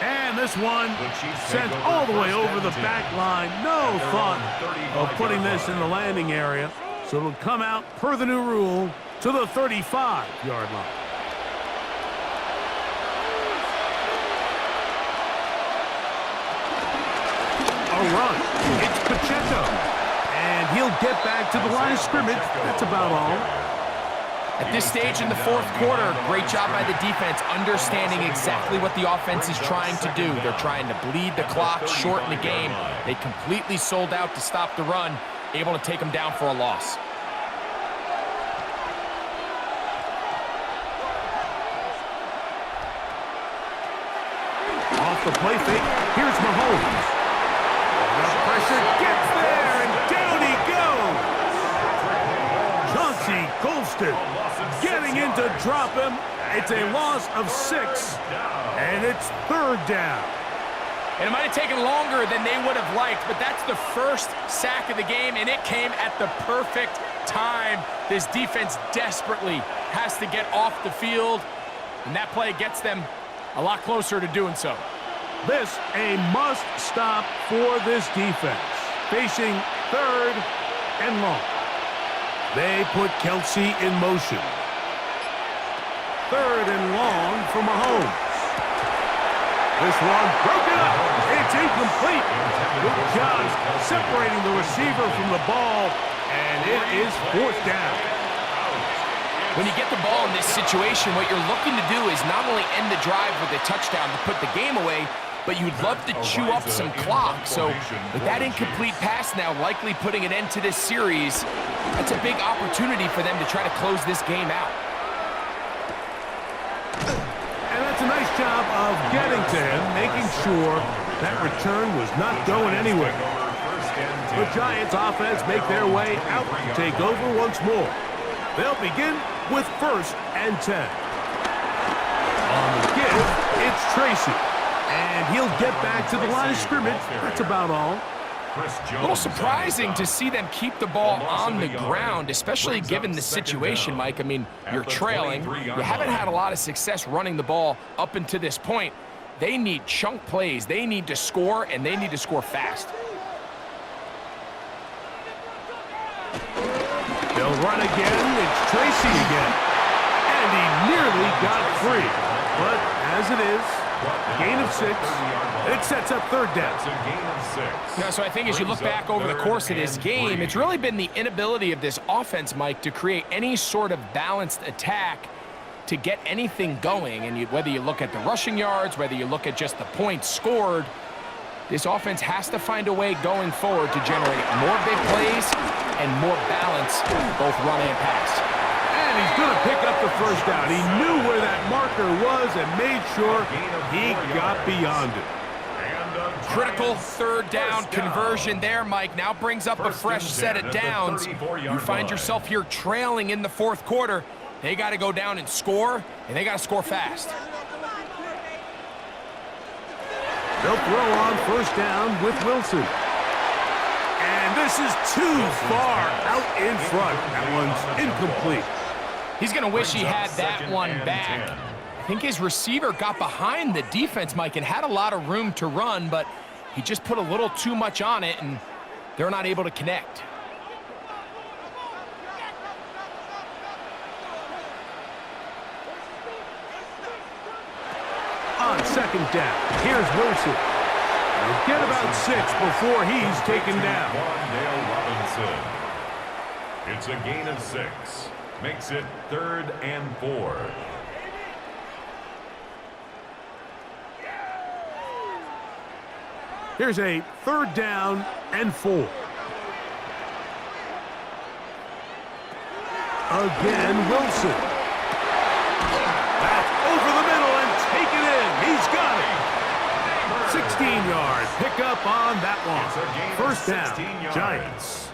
And this one sent all the way over the back line. No thought of putting this in the landing area. So it'll come out per the new rule to the 35-yard line. A run. It's Pacheco. And he'll get back to the line of scrimmage. That's about all. At this stage in the 4th quarter, great job by the defense, understanding exactly what the offense is trying to do. They're trying to bleed the clock, shorten the game. They completely sold out to stop the run, able to take them down for a loss. Off the play fake, here's Mahomes. The pressure gets there, and down he goes. Chauncey Golston getting in to drop him. It's a loss of 6, and it's 3rd down. And it might have taken longer than they would have liked, but that's the first sack of the game, and it came at the perfect time. This defense desperately has to get off the field, and that play gets them a lot closer to doing so. This a must stop for this defense. Facing 3rd and long. They put Kelsey in motion. 3rd and long for Mahomes. This one broken up. It's incomplete. Good job separating the receiver from the ball, and it is 4th down. When you get the ball in this situation, what you're looking to do is not only end the drive with a touchdown to put the game away, but you'd love to chew up some clock. So with that incomplete pass now likely putting an end to this series, that's a big opportunity for them to try to close this game out. And that's a nice job of getting to him, making sure that return was not going anywhere. The Giants offense make their way out to take over once more. They'll begin with 1st and 10. On the give, it's Tracy. And he'll get back to the line of scrimmage. That's about all. A little surprising to see them keep the ball on the ground, especially given the situation, Mike. I mean, you're trailing. You haven't had a lot of success running the ball up until this point. They need chunk plays. They need to score, and they need to score fast. They'll run again. It's Tracy again. And he nearly got free. But as it is, Gain of 6. It sets up third down. That's a gain of 6. Yeah, so I think as you look back over the course of this game, it's really been the inability of this offense, Mike, to create any sort of balanced attack to get anything going. And whether you look at the rushing yards, whether you look at just the points scored, this offense has to find a way going forward to generate more big plays and more balance, both run and pass. And he's going to pick up the first down. He knew where that marker was and made sure he got beyond it. Critical third down conversion there, Mike. Now brings up a fresh set of downs. You find yourself here trailing in the fourth quarter. They got to go down and score, and they got to score fast. They'll throw on first down with Wilson. And this is too far out in front. That one's incomplete. He's going to wish he had that one back. I think his receiver got behind the defense, Mike, and had a lot of room to run, but he just put a little too much on it, and they're not able to connect. On second down, here's Wilson. He'll get about 6 before he's taken down. Robinson. It's a gain of 6. Makes it 3rd and 4. Here's a 3rd down and 4. Again, Wilson. That's over the middle and taken in. He's got it. 16-yard pickup on that one. First down, Giants.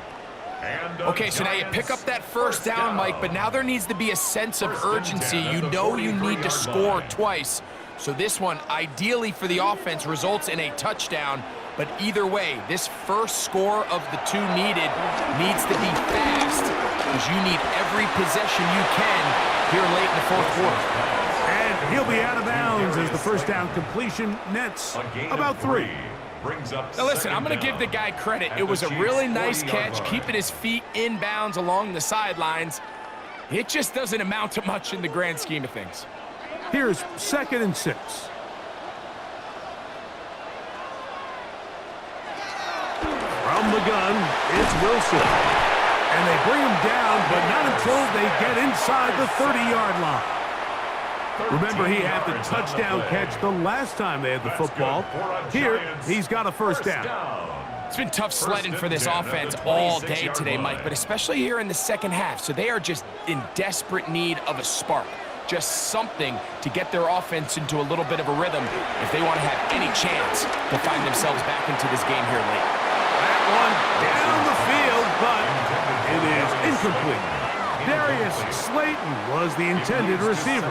Okay, so now you pick up that first down, Mike, but now there needs to be a sense of urgency. You know you need to score twice. So this one, ideally for the offense, results in a touchdown. But either way, this first score of the 2 needed needs to be fast, because you need every possession you can here late in the fourth quarter. And he'll be out of bounds as the first down completion nets about 3. Now listen, I'm going to give the guy credit. It was a really nice catch, keeping his feet in bounds along the sidelines. It just doesn't amount to much in the grand scheme of things. Here's 2nd and 6. From the gun, it's Wilson. And they bring him down, but not until they get inside the 30-yard line. Remember, he had the touchdown catch the last time they had the football. Here, he's got a first down. It's been tough sledding for this offense all day today, Mike, but especially here in the second half. So they are just in desperate need of a spark. Just something to get their offense into a little bit of a rhythm if they want to have any chance to find themselves back into this game here late. That one down the field, but it is incomplete. Darius Slayton was the intended receiver.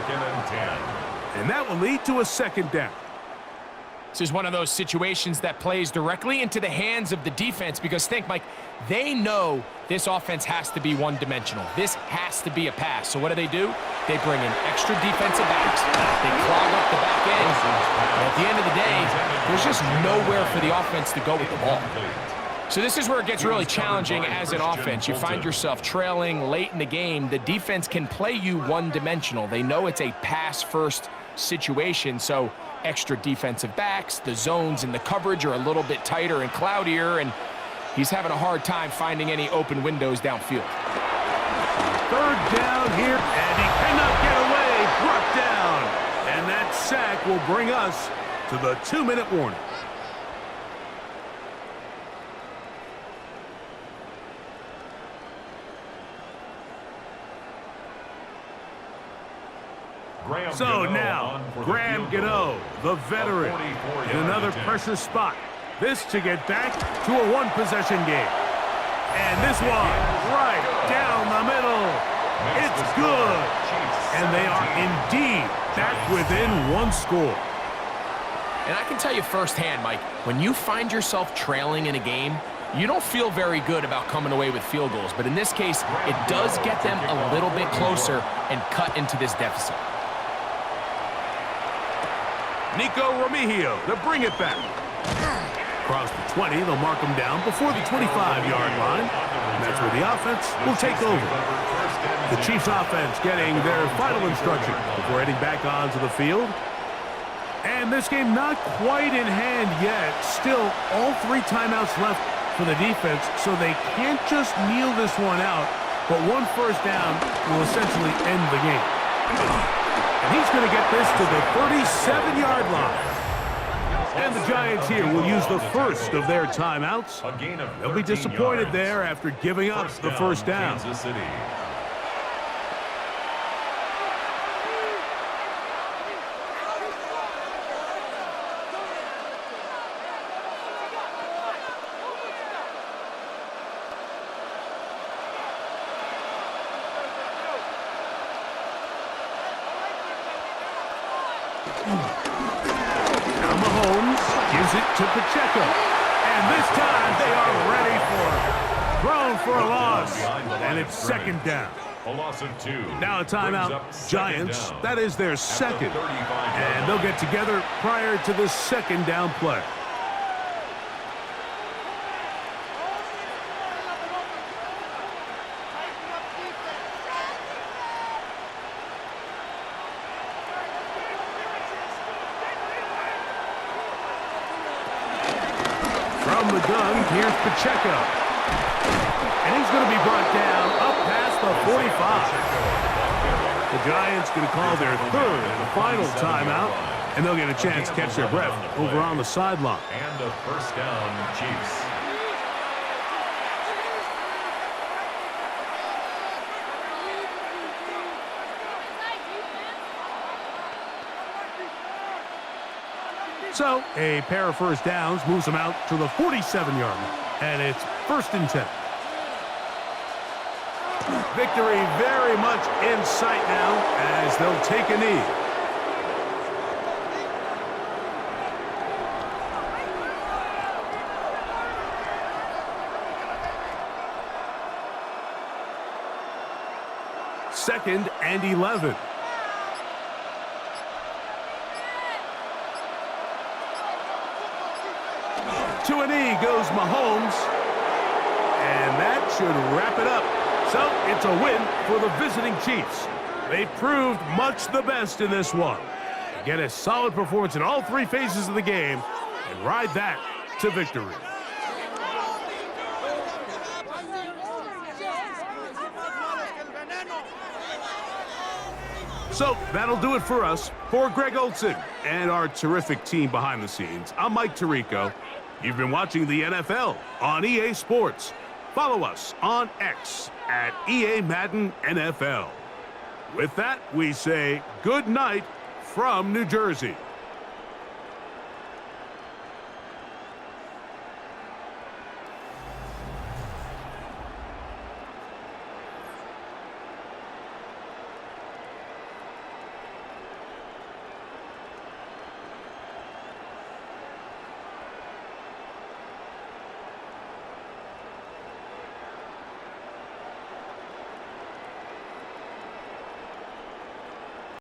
And that will lead to a second down. This is one of those situations that plays directly into the hands of the defense, because think, Mike, they know this offense has to be one-dimensional. This has to be a pass. So what do? They bring in extra defensive backs. They clog up the back end. And at the end of the day, there's just nowhere for the offense to go with the ball. So this is where it gets really challenging as an offense. You find yourself trailing late in the game. The defense can play you one-dimensional. They know it's a pass-first situation, so extra defensive backs, the zones and the coverage are a little bit tighter and cloudier, and he's having a hard time finding any open windows downfield. 3rd down here, and he cannot get away. Brought down. And that sack will bring us to the 2-minute warning. So now, Graham Gano, the veteran, in another pressure spot. This to get back to a 1-possession game. And this one, right down the middle. It's good. And they are indeed back within 1 score. And I can tell you firsthand, Mike, when you find yourself trailing in a game, you don't feel very good about coming away with field goals. But in this case, it does get them a little bit closer and cut into this deficit. Nico Remigio to bring it back. Across the 20, they'll mark him down before the 25-yard line. And that's where the offense will take over. The Chiefs offense getting their final instruction before heading back onto the field. And this game not quite in hand yet. Still, all 3 timeouts left for the defense, so they can't just kneel this one out, but 1 first down will essentially end the game. And he's going to get this to the 37-yard line. And the Giants here will use the first of their timeouts. They'll be disappointed there after giving up the first down. Now Mahomes gives it to Pacheco. And this time they are ready for it. Thrown for a loss. And it's second down. A loss of 2. Now a timeout. Giants, that is their second. And they'll get together prior to the second down play. From the gun, here's Pacheco. And he's going to be brought down up past the 45. The Giants going to call their third and final timeout, and they'll get a chance to catch their breath over on the sideline. And a first down, Chiefs. So, a pair of first downs moves them out to the 47-yard line, and it's 1st and 10. Victory very much in sight now as they'll take a knee. Second and 11. To a knee goes Mahomes, and that should wrap it up. So it's a win for the visiting Chiefs. They proved much the best in this one. Get a solid performance in all 3 phases of the game and ride that to victory. So that'll do it for us. For Greg Olson and our terrific team behind the scenes, I'm Mike Tirico. You've been watching the NFL on EA Sports. Follow us on X at EA Madden NFL. With that, we say good night from New Jersey.